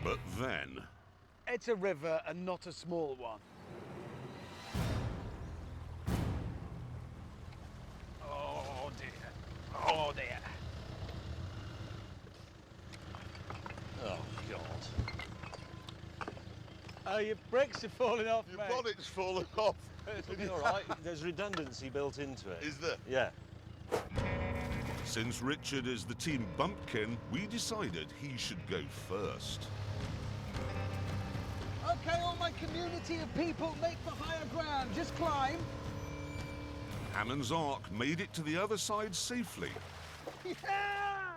But then... It's a river and not a small one. Oh dear. Oh dear. Oh, God. Oh, your bricks are falling off, Your mate. bonnet's fallen off. It'll be all right. There's redundancy built into it. Is there? Yeah. Since Richard is the team bumpkin, we decided he should go first. Okay, all my community of people, make for higher ground. Just climb. Hammond's Ark made it to the other side safely, Yeah!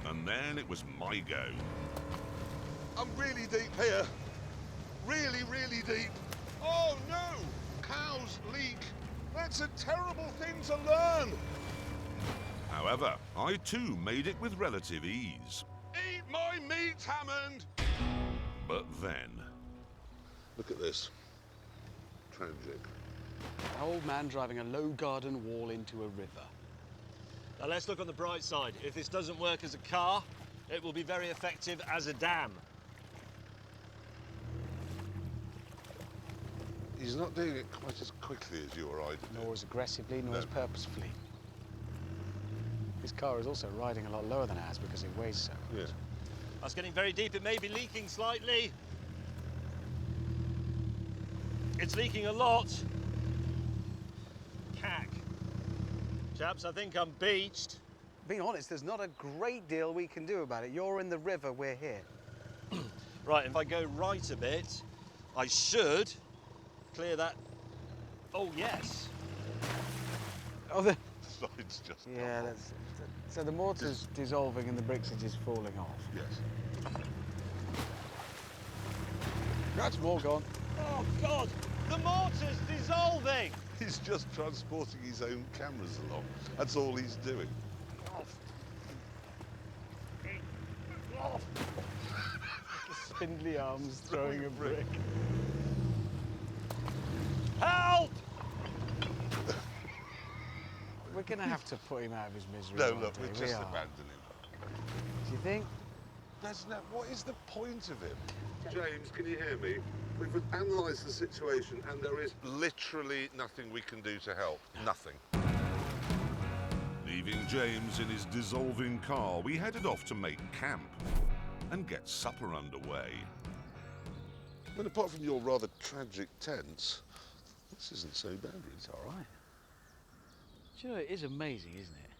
and then it was my go. I'm really deep here. Really, really deep. Oh no! Cows leak. That's a terrible thing to learn. However, I too made it with relative ease. Eat my meat, Hammond! But then... Look at this. Tragic. An old man driving a low garden wall into a river. Now let's look on the bright side. If this doesn't work as a car, it will be very effective as a dam. He's not doing it quite as quickly as you or I did. Nor as aggressively, nor No. as purposefully. His car is also riding a lot lower than ours because it weighs so much. Yeah. That's getting very deep. It may be leaking slightly. It's leaking a lot. Cack. Chaps, I think I'm beached. Being honest, there's not a great deal we can do about it. You're in the river, we're here. Right, if I go right a bit, I should clear that. Oh, yes. Oh, the... Side's just Yeah, come that's... So the mortar's dissolving and the bricks are just falling off. off. Yes. That's more gone. Oh, God! The mortar's dissolving! He's just transporting his own cameras along. That's all he's doing. Spindly arms throwing a brick. Help! We're going to have to put him out of his misery. No, one look, day. we're We just are. abandoning him. Do you think? That's not, what is the point of him? James, can you hear me? We've analysed the situation and there is literally nothing we can do to help. Nothing. Leaving James in his dissolving car, we headed off to make camp and get supper underway. But apart from your rather tragic tents, this isn't so bad, really. It's all right. Do you know, it is amazing, isn't it?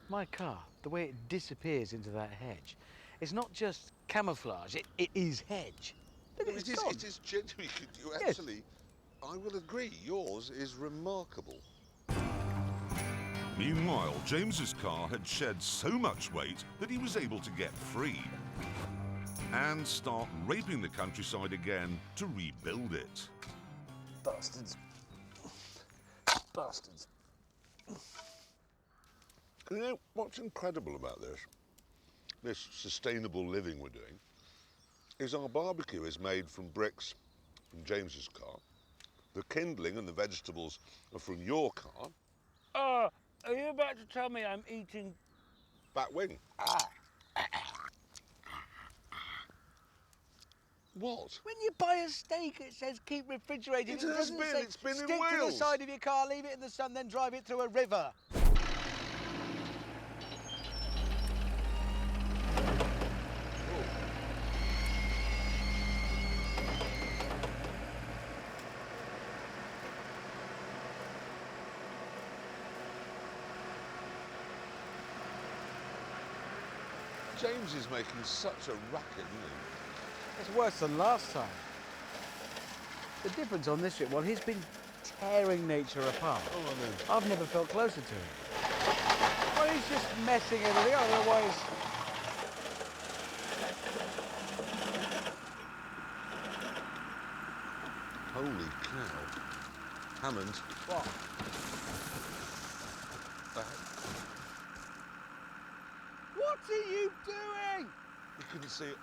My car, the way it disappears into that hedge, it's not just camouflage, it is hedge. Look at It it's gone. is genuine. You Yes. actually, I will agree, yours is remarkable. Meanwhile, James's car had shed so much weight that he was able to get free and start raping the countryside again to rebuild it. Bastards. Bastards. You know, what's incredible about this sustainable living we're doing, is our barbecue is made from bricks from James's car. The kindling and the vegetables are from your car. Are you about to tell me I'm eating... Back wing. What? When you buy a steak, it says keep refrigerated. It has doesn't been. say It's been in stick to the Wales. side of your car, leave it in the sun, then drive it through a river. James is making such a racket, isn't he? It's worse than last time. The difference on this trip, well, he's been tearing nature apart. Oh, I know. I've never felt closer to him. Well, he's just messing everything up, otherwise... Holy cow. Hammond. What? What are you doing? You couldn't see it.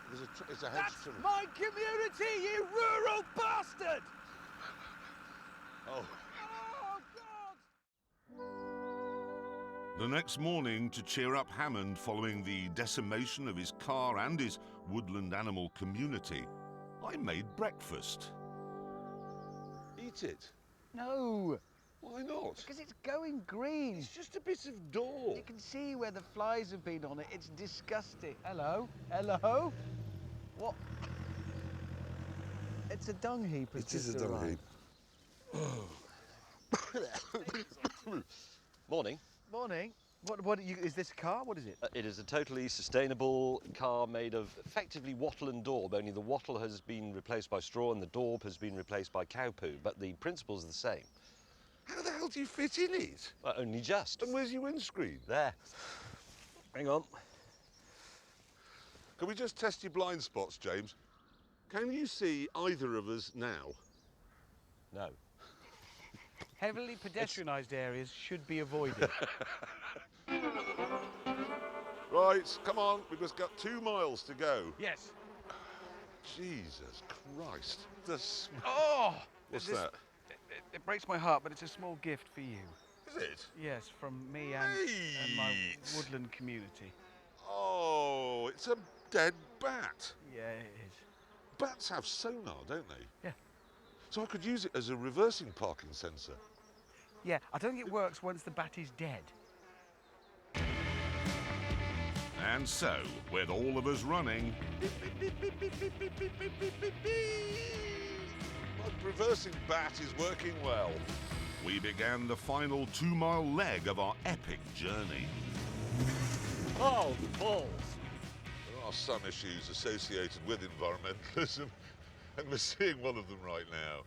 It's a hedge That's trimmer. my community, you rural bastard! Oh. Oh, God! The next morning, to cheer up Hammond following the decimation of his car and his woodland animal community, I made breakfast. Eat it. No, Why not? because it's going green. It's just a bit of door. You can see where the flies have been on it. It's disgusting. Hello? Hello? What? It's a dung heap. It is a dung heap. Morning. Morning. Is this a car? What is it? It is a totally sustainable car made of effectively wattle and daub, only the wattle has been replaced by straw and the daub has been replaced by cow poo, but the principle's the same. How the hell do you fit in it? Only just. And where's your windscreen? There. Hang on. Can we just test your blind spots, James? Can you see either of us now? No. Heavily pedestrianised areas should be avoided. Right, come on, we've just got 2 miles to go. Yes. Jesus Christ. The smell. Oh! What's This- that? It breaks my heart, but it's a small gift for you. Is it? Yes, from me and my Wait. woodland community. Oh, it's a dead bat. Yeah, it is. Bats have sonar, don't they? Yeah. So I could use it as a reversing parking sensor. Yeah, I don't think it works once the bat is dead. And so, with all of us running, My reversing bat is working well. we began the final 2-mile leg of our epic journey. Oh, balls. There are some issues associated with environmentalism, and we're seeing one of them right now.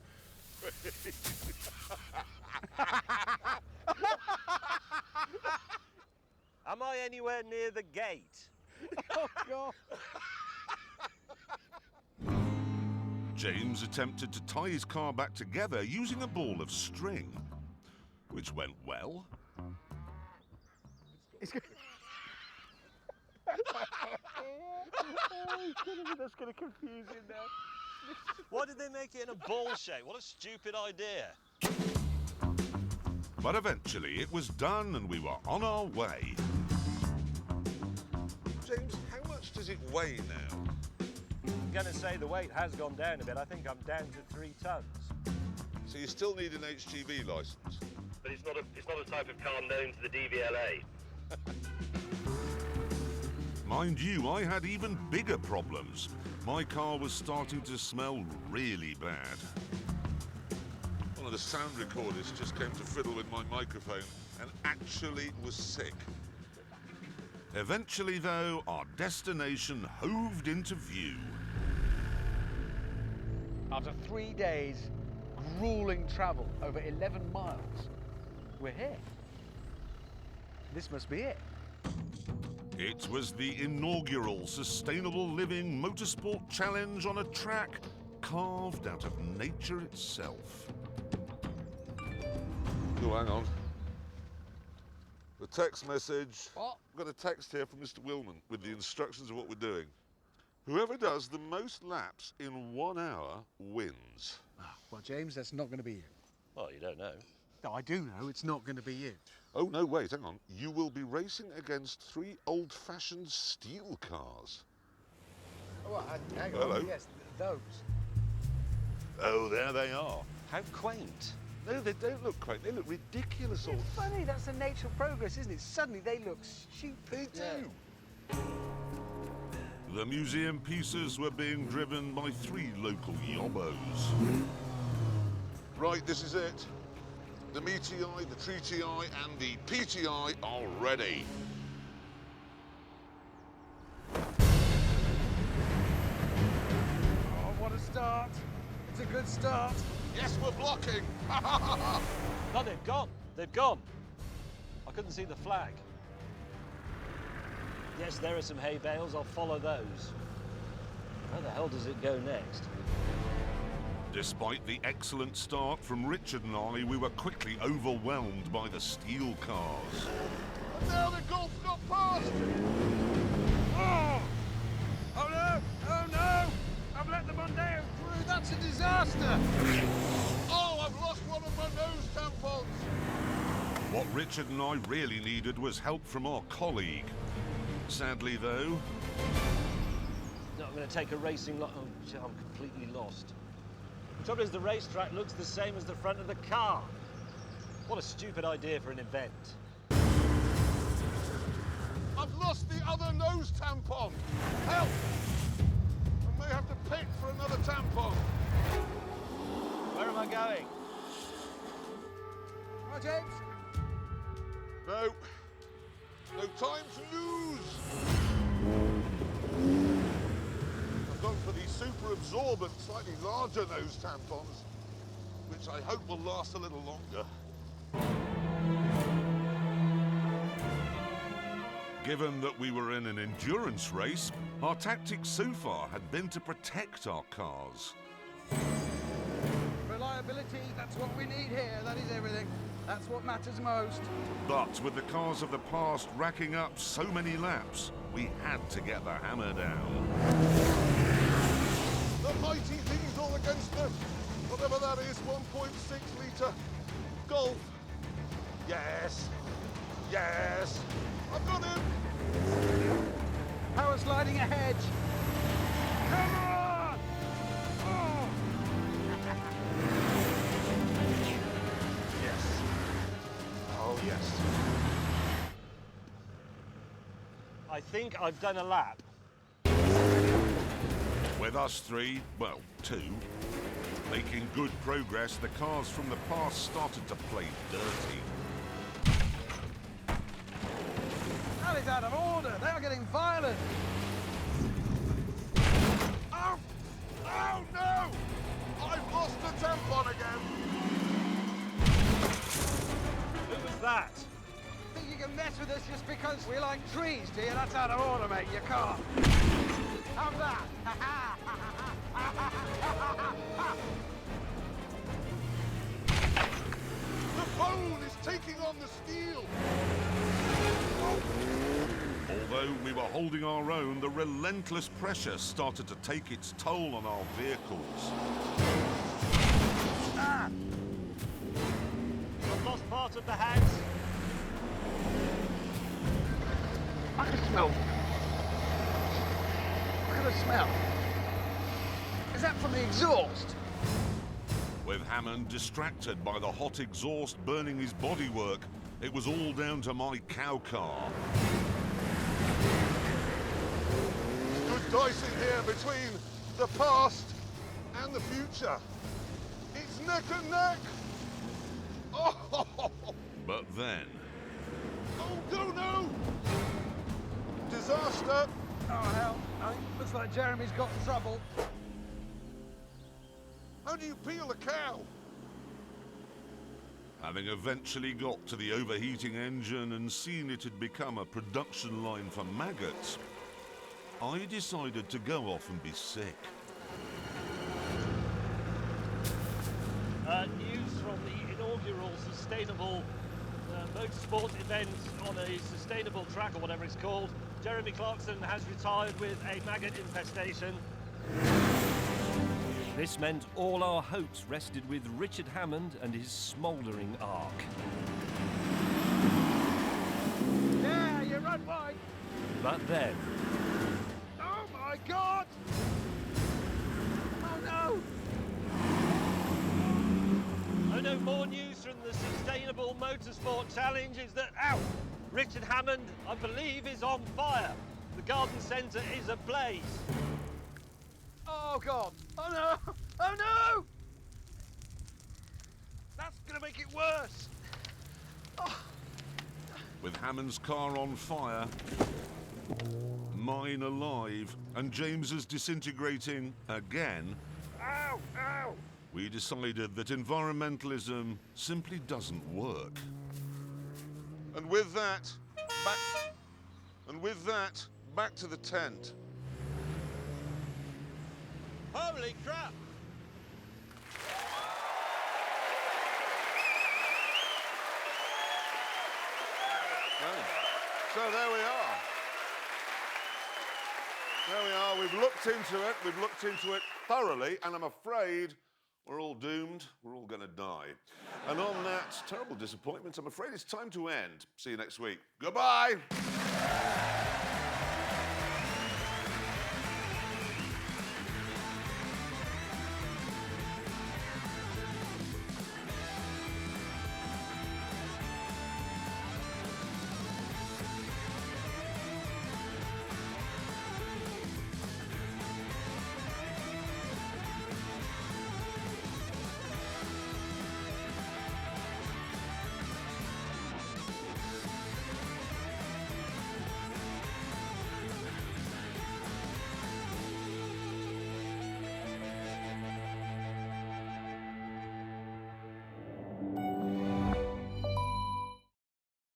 Am I anywhere near the gate? Oh, God. James attempted to tie his car back together using a ball of string, which went well. That's going to confuse you now. Why did they make it in a ball shape? What a stupid idea. But eventually it was done and we were on our way. James, how much does it weigh now? I'm going to say the weight has gone down a bit. I think I'm down to 3 tons. So you still need an HGV licence? But it's not a type of car known to the DVLA. Mind you, I had even bigger problems. My car was starting to smell really bad. One of the sound recorders just came to fiddle with my microphone and actually was sick. Eventually, though, our destination hoved into view. After 3 days, grueling travel over 11 miles, we're here. This must be it. It was the inaugural Sustainable Living Motorsport Challenge on a track carved out of nature itself. Oh, hang on. The text message. What? I've got a text here from Mr. Willman with the instructions of what we're doing. Whoever does the most laps in 1 hour wins. Well, James, that's not going to be you. Well, you don't know. No, I do know it's not going to be you. Oh, no, wait, hang on. You will be racing against 3 old-fashioned steel cars. Oh, hang Hello. on. Yes, those. Oh, there they are. How quaint. No, they don't look quaint. They look ridiculous. It's funny, that's the nature of progress, isn't it? Suddenly they look stupid. They do. The museum pieces were being driven by 3 local yobbos. Right, this is it. The meaty eye, the treaty eye, and the peaty eye are ready. Oh, what a start. It's a good start. Yes, we're blocking. No, they've gone. They've gone. I couldn't see the flag. Yes, there are some hay bales. I'll follow those. Where the hell does it go next? Despite the excellent start from Richard and I, we were quickly overwhelmed by the steel cars. And now the Golf got past. Oh! Oh no! Oh no! I've let them on down. Drew, that's a disaster. Oh, I've lost one of my nose tampons. What Richard and I really needed was help from our colleague. Sadly, though, No, I'm going to take a racing lot. Oh, shit, I'm completely lost. The trouble is, the racetrack looks the same as the front of the car. What a stupid idea for an event. I've lost the other nose tampon. Help! I may have to pick for another tampon. Where am I going? Oh, James. No. No time to lose. I've gone for the super absorbent, slightly larger nose tampons, which I hope will last a little longer. given that we were in an endurance race, our tactics so far had been to protect our cars. Reliability, that's what we need here. That is everything. That's what matters most. But with the cars of the past racking up so many laps, we had to get the hammer down. The mighty diesel against the, whatever that is, 1.6 litre Golf. Yes. Yes. I've got him. Power sliding ahead. Come on! Oh! Yes. Oh, yes. I think I've done a lap. With us three, well, two, making good progress, the cars from the past started to play dirty. That is out of order. They are getting violent. Oh! Oh, no! I've lost the tampon again. Who was that? Think you can mess with us just because we like trees, do you? That's out of order, mate. You can't. Have that. The bone is taking on the steel. Although we were holding our own, the relentless pressure started to take its toll on our vehicles. Ah! I've lost part of the house. I can smell. What kind of smell? Is that from the exhaust? With Hammond distracted by the hot exhaust burning his bodywork, it was all down to my cow car. Good dicing here between the past and the future. It's neck and neck. Oh, But then, oh no, no. disaster. Oh, hell. Looks like Jeremy's got in trouble. How do you peel a cow? Having eventually got to the overheating engine and seen it had become a production line for maggots, I decided to go off and be sick. News from the inaugural sustainable motorsport event on a sustainable track, or whatever it's called. Jeremy Clarkson has retired with a maggot infestation. This meant all our hopes rested with Richard Hammond and his smouldering ark. Yeah, you run wide. But then, Oh, my God! Oh, no! oh no, more news from the Sustainable Motorsport Challenge is that, Richard Hammond, I believe, is on fire. The garden centre is ablaze. Oh, God! Oh, no! Oh, no! That's gonna make it worse. With Hammond's car on fire, mine alive, and James's disintegrating again, Ow! Ow! we decided that environmentalism simply doesn't work. And with that, back to the tent. Holy crap! So there we are. There we are. We've looked into it. We've looked into it thoroughly, and I'm afraid we're all doomed. We're all going to die. And on that terrible disappointment, I'm afraid it's time to end. See you next week. Goodbye.